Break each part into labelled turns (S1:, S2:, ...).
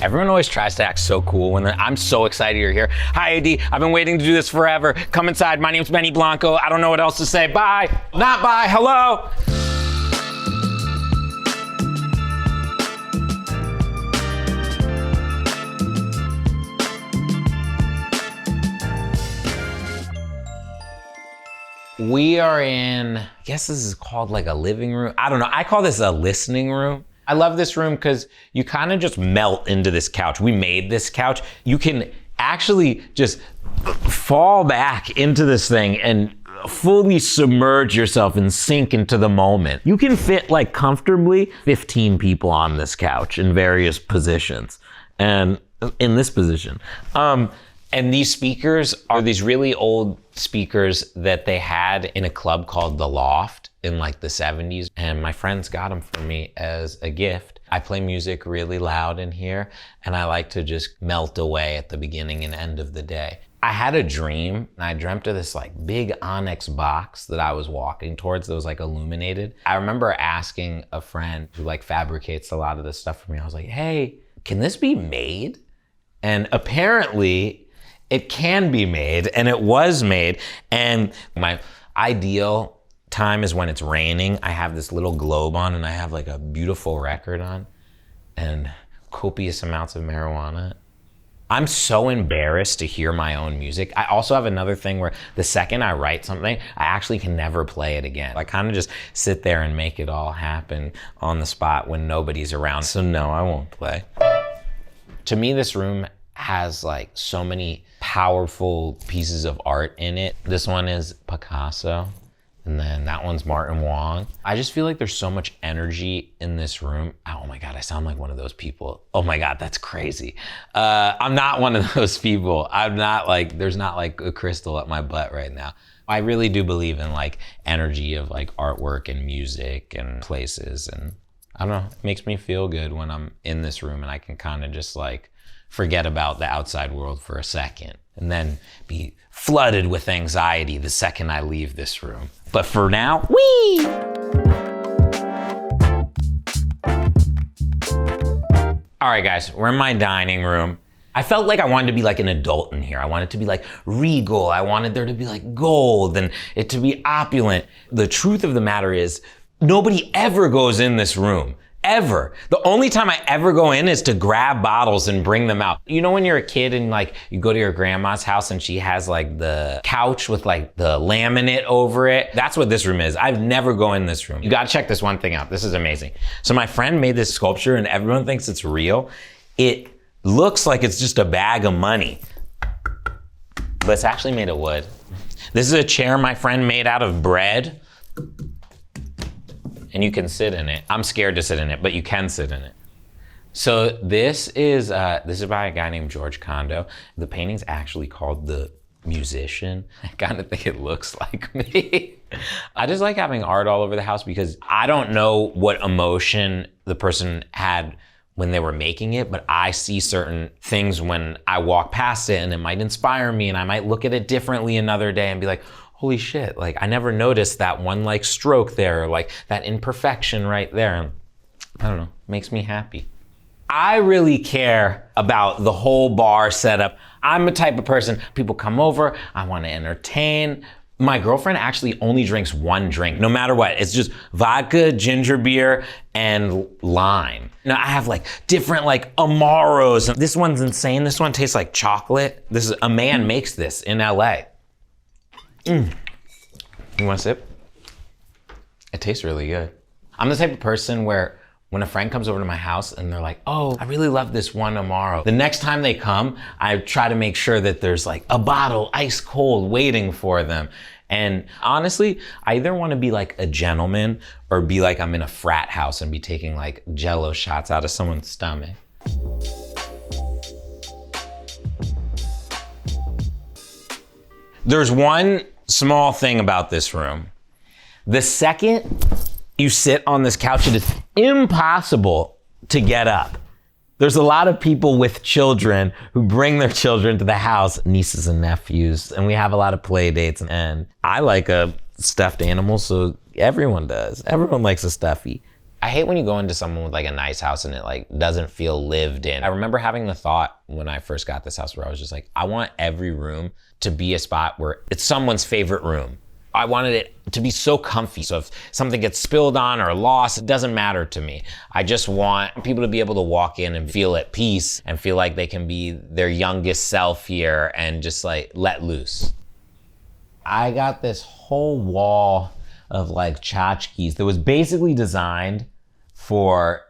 S1: Everyone always tries to act so cool when I'm so excited you're here. Hi, AD. I've been waiting to do this forever. Come inside. My name's Benny Blanco. I don't know what else to say. Bye. Not bye. Hello. We are in, I guess this is called like a living room. I don't know. I call this a listening room. I love this room because you kind of just melt into this couch. We made this couch. You can actually just fall back into this thing and fully submerge yourself and sink into the moment. You can fit like comfortably 15 people on this couch in various positions and in this position. And these speakers are these really old speakers that they had in a club called The Loft in like the 70s. And my friends got them for me as a gift. I play music really loud in here and I like to just melt away at the beginning and end of the day. I had a dream and I dreamt of this like big onyx box that I was walking towards that was like illuminated. I remember asking a friend who like fabricates a lot of this stuff for me. I was like, hey, can this be made? And apparently, it can be made, and it was made. And my ideal time is when it's raining. I have this little globe on and I have like a beautiful record on and copious amounts of marijuana. I'm so embarrassed to hear my own music. I also have another thing where the second I write something, I actually can never play it again. I kind of just sit there and make it all happen on the spot when nobody's around. So no, I won't play. To me, this room has like so many powerful pieces of art in it. This one is Picasso, and then that one's Martin Wong. I just feel like there's so much energy in this room. Oh my God, I sound like one of those people. Oh my God, that's crazy. I'm not one of those people. I'm not like, there's not like a crystal at my butt right now. I really do believe in like energy of like artwork and music and places, and I don't know, it makes me feel good when I'm in this room and I can kind of just like forget about the outside world for a second and then be flooded with anxiety the second I leave this room. But for now, whee! All right, guys, we're in my dining room. I felt like I wanted to be like an adult in here. I wanted to be like regal. I wanted there to be like gold and it to be opulent. The truth of the matter is, nobody ever goes in this room. Ever. The only time I ever go in is to grab bottles and bring them out. You know when you're a kid and like you go to your grandma's house and she has like the couch with like the laminate over it? That's what this room is. I've never go in this room. You gotta check this one thing out. This is amazing. So my friend made this sculpture and everyone thinks it's real. It looks like it's just a bag of money, but it's actually made of wood. This is a chair my friend made out of bread. And you can sit in it. I'm scared to sit in it, but you can sit in it. So this is by a guy named George Condo. The painting's actually called The Musician. I kind of think it looks like me. I just like having art all over the house because I don't know what emotion the person had when they were making it, but I see certain things when I walk past it and it might inspire me and I might look at it differently another day and be like, holy shit, like I never noticed that one like stroke there, or like that imperfection right there. I don't know, makes me happy. I really care about the whole bar setup. I'm the type of person, people come over, I wanna entertain. My girlfriend actually only drinks one drink, no matter what. It's just vodka, ginger beer, and lime. Now I have like different like Amaros. This one's insane, this one tastes like chocolate. A man makes this in LA. You want a sip? It tastes really good. I'm the type of person where when a friend comes over to my house and they're like, oh, I really love this one Amaro. The next time they come, I try to make sure that there's like a bottle ice cold waiting for them. And honestly, I either want to be like a gentleman or be like I'm in a frat house and be taking like Jello shots out of someone's stomach. There's one small thing about this room. The second you sit on this couch, it is impossible to get up. There's a lot of people with children who bring their children to the house, nieces and nephews, and we have a lot of play dates. And I like a stuffed animal, so everyone does. Everyone likes a stuffy. I hate when you go into someone with like a nice house and it like doesn't feel lived in. I remember having the thought when I first got this house where I was just like, I want every room to be a spot where it's someone's favorite room. I wanted it to be so comfy. So if something gets spilled on or lost, it doesn't matter to me. I just want people to be able to walk in and feel at peace and feel like they can be their youngest self here and just like let loose. I got this whole wall of like tchotchkes that was basically designed for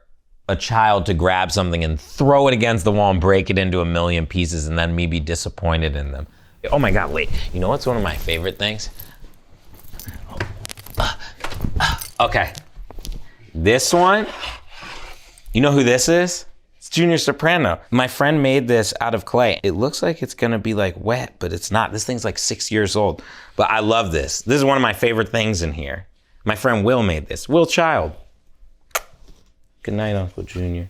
S1: a child to grab something and throw it against the wall and break it into a million pieces and then me be disappointed in them. Oh my God, wait, you know what's one of my favorite things? Okay, this one, you know who this is? It's Junior Soprano. My friend made this out of clay. It looks like it's gonna be like wet, but it's not. This thing's like 6 years old, but I love this. This is one of my favorite things in here. My friend Will made this, Will Child. Good night, Uncle Junior.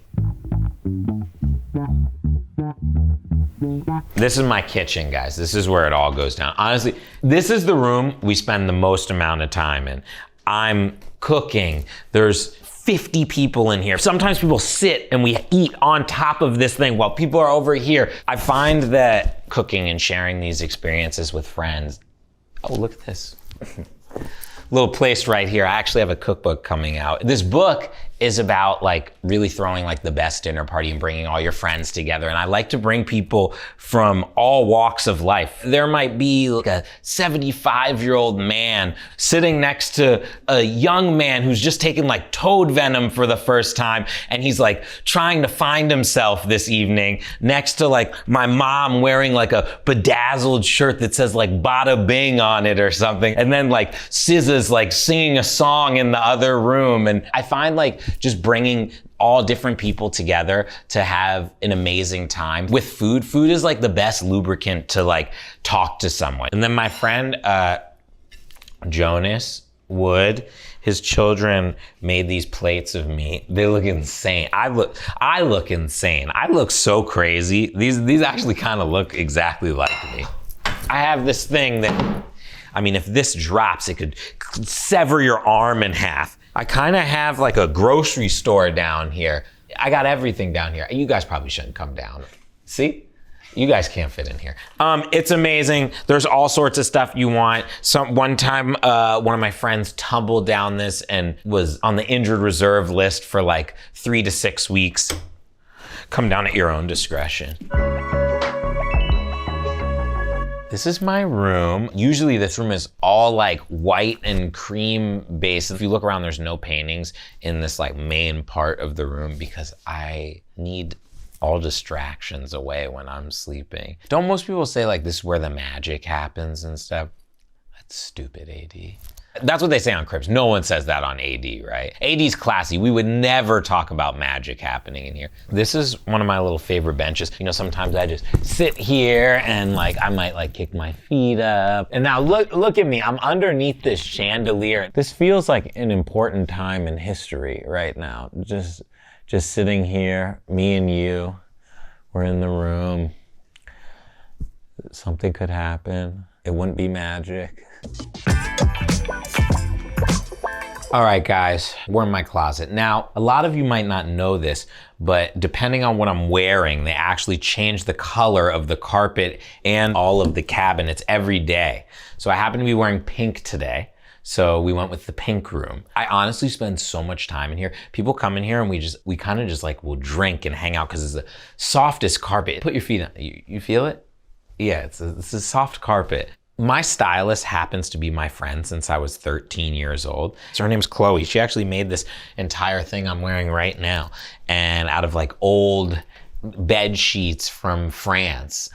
S1: This is my kitchen, guys. This is where it all goes down. Honestly, this is the room we spend the most amount of time in. I'm cooking. There's 50 people in here. Sometimes people sit and we eat on top of this thing while people are over here. I find that cooking and sharing these experiences with friends. Oh, look at this. Little place right here. I actually have a cookbook coming out. This book is about like really throwing like the best dinner party and bringing all your friends together. And I like to bring people from all walks of life. There might be like a 75-year-old man sitting next to a young man who's just taken like toad venom for the first time. And he's like trying to find himself this evening next to like my mom wearing like a bedazzled shirt that says like bada bing on it or something. And then like SZA's like singing a song in the other room. And I find like just bringing all different people together to have an amazing time with food. Food is like the best lubricant to like talk to someone. And then my friend, Jonas Wood, his children made these plates of meat. They look insane. I look insane. I look so crazy. These actually kind of look exactly like me. I have this thing that, I mean, if this drops, it could sever your arm in half. I kind of have like a grocery store down here. I got everything down here. You guys probably shouldn't come down. See? You guys can't fit in here. It's amazing. There's all sorts of stuff you want. One time, one of my friends tumbled down this and was on the injured reserve list for like 3 to 6 weeks. Come down at your own discretion. This is my room. Usually this room is all like white and cream based. If you look around, there's no paintings in this like main part of the room because I need all distractions away when I'm sleeping. Don't most people say like this is where the magic happens and stuff? That's stupid, AD. That's what they say on Cribs. No one says that on AD, right? AD's classy. We would never talk about magic happening in here. This is one of my little favorite benches. You know, sometimes I just sit here and like, I might like kick my feet up. And now look at me, I'm underneath this chandelier. This feels like an important time in history right now. Just sitting here, me and you, we're in the room. Something could happen. It wouldn't be magic. All right, guys, we're in my closet. Now, a lot of you might not know this, but depending on what I'm wearing, they actually change the color of the carpet and all of the cabinets every day. So I happen to be wearing pink today. So we went with the pink room. I honestly spend so much time in here. People come in here and we kind of just like will drink and hang out because it's the softest carpet. Put your feet on, you feel it? Yeah, it's a soft carpet. My stylist happens to be my friend since I was 13 years old. So her name's Chloe. She actually made this entire thing I'm wearing right now, and out of like old bed sheets from France.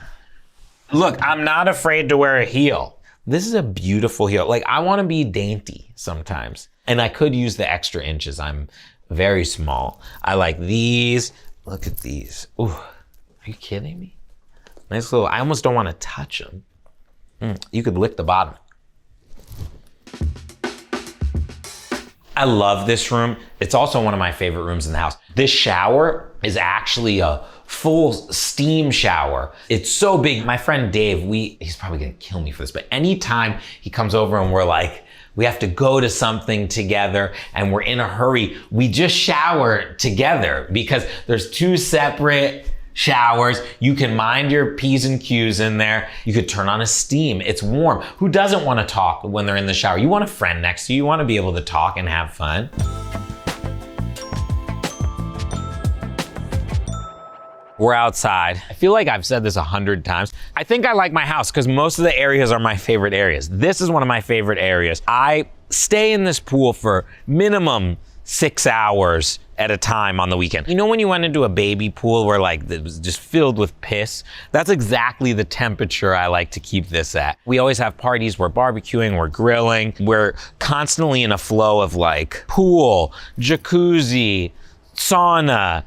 S1: Look, I'm not afraid to wear a heel. This is a beautiful heel. Like, I want to be dainty sometimes, and I could use the extra inches. I'm very small. I like these. Look at these. Ooh, are you kidding me? Nice little, I almost don't want to touch them. You could lick the bottom. I love this room. It's also one of my favorite rooms in the house. This shower is actually a full steam shower. It's so big. My friend Dave, he's probably gonna kill me for this, but anytime he comes over and we're like we have to go to something together and we're in a hurry, we just shower together because there's 2 separate showers. You can mind your P's and Q's in there. You could turn on a steam. It's warm. Who doesn't want to talk when they're in the shower? You want a friend next to you. You want to be able to talk and have fun. We're outside. I feel like I've said this 100 times. I think I like my house because most of the areas are my favorite areas. This is one of my favorite areas. I stay in this pool for minimum 6 hours at a time on the weekend. You know when you went into a baby pool where like it was just filled with piss? That's exactly the temperature I like to keep this at. We always have parties, we're barbecuing, we're grilling. We're constantly in a flow of like pool, jacuzzi, sauna,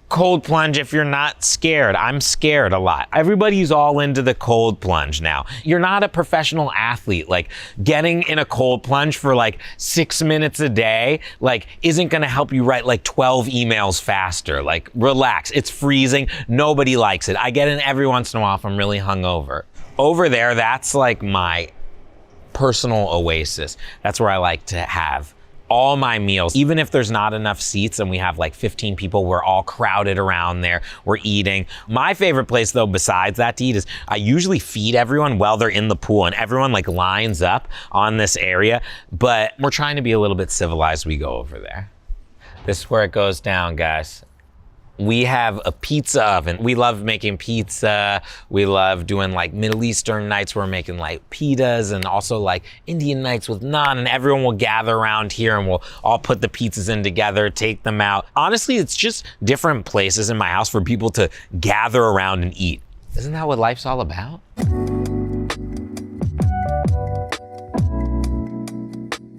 S1: cold plunge if you're not scared. I'm scared a lot. Everybody's all into the cold plunge now. You're not a professional athlete. Like getting in a cold plunge for like 6 minutes a day, like isn't gonna help you write like 12 emails faster. Like relax, it's freezing. Nobody likes it. I get in every once in a while if I'm really hungover. Over there, that's like my personal oasis. That's where I like to have all my meals. Even if there's not enough seats and we have like 15 people, we're all crowded around there, we're eating. My favorite place though, besides that to eat, is I usually feed everyone while they're in the pool and everyone like lines up on this area, but we're trying to be a little bit civilized. We go over there. This is where it goes down, guys. We have a pizza oven. We love making pizza. We love doing like Middle Eastern nights where we're making like pitas and also like Indian nights with naan, and everyone will gather around here and we'll all put the pizzas in together, take them out. Honestly, it's just different places in my house for people to gather around and eat. Isn't that what life's all about?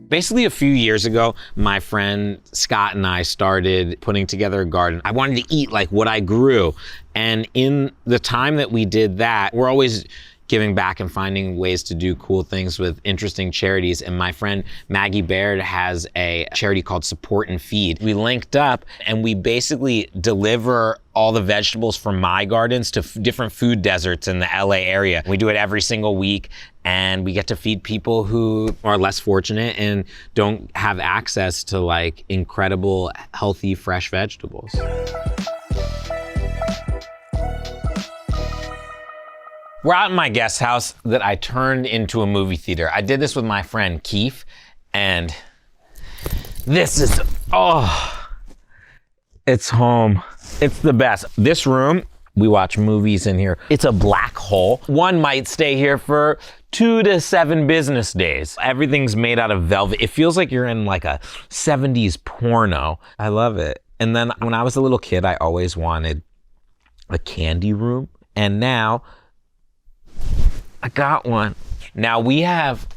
S1: Basically, a few years ago, my friend Scott and I started putting together a garden. I wanted to eat like what I grew. And in the time that we did that, we're always giving back and finding ways to do cool things with interesting charities. And my friend Maggie Baird has a charity called Support and Feed. We linked up and we basically deliver all the vegetables from my gardens to different food deserts in the LA area. We do it every single week and we get to feed people who are less fortunate and don't have access to like incredible, healthy, fresh vegetables. We're out in my guest house that I turned into a movie theater. I did this with my friend Keefe, and this is, oh, it's home. It's the best. This room, we watch movies in here. It's a black hole. One might stay here for 2 to 7 business days. Everything's made out of velvet. It feels like you're in like a 70s porno. I love it. And then when I was a little kid, I always wanted a candy room. And now I got one. Now we have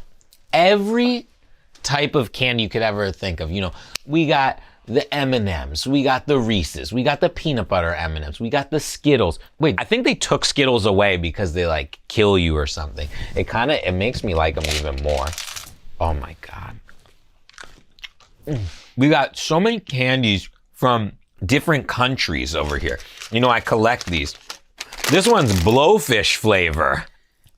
S1: every type of candy you could ever think of. You know, we got the M&Ms, we got the Reese's, we got the peanut butter M&Ms, we got the Skittles. Wait, I think they took Skittles away because they like kill you or something. It makes me like them even more. Oh my God. We got so many candies from different countries over here. You know, I collect these. This one's blowfish flavor.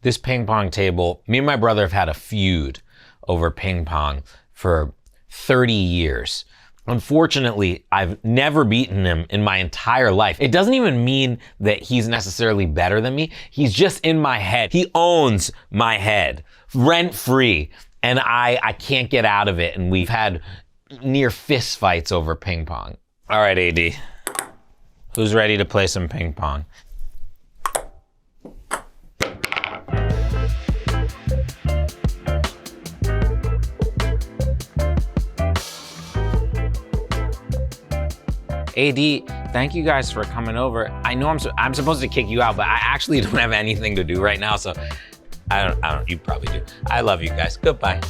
S1: This ping pong table, me and my brother have had a feud over ping pong for 30 years. Unfortunately, I've never beaten him in my entire life. It doesn't even mean that he's necessarily better than me. He's just in my head. He owns my head, rent free, and I can't get out of it. And we've had near fist fights over ping pong. All right, AD, who's ready to play some ping pong? AD, thank you guys for coming over. I know I'm supposed to kick you out, but I actually don't have anything to do right now, so I don't, you probably do. I love you guys. Goodbye.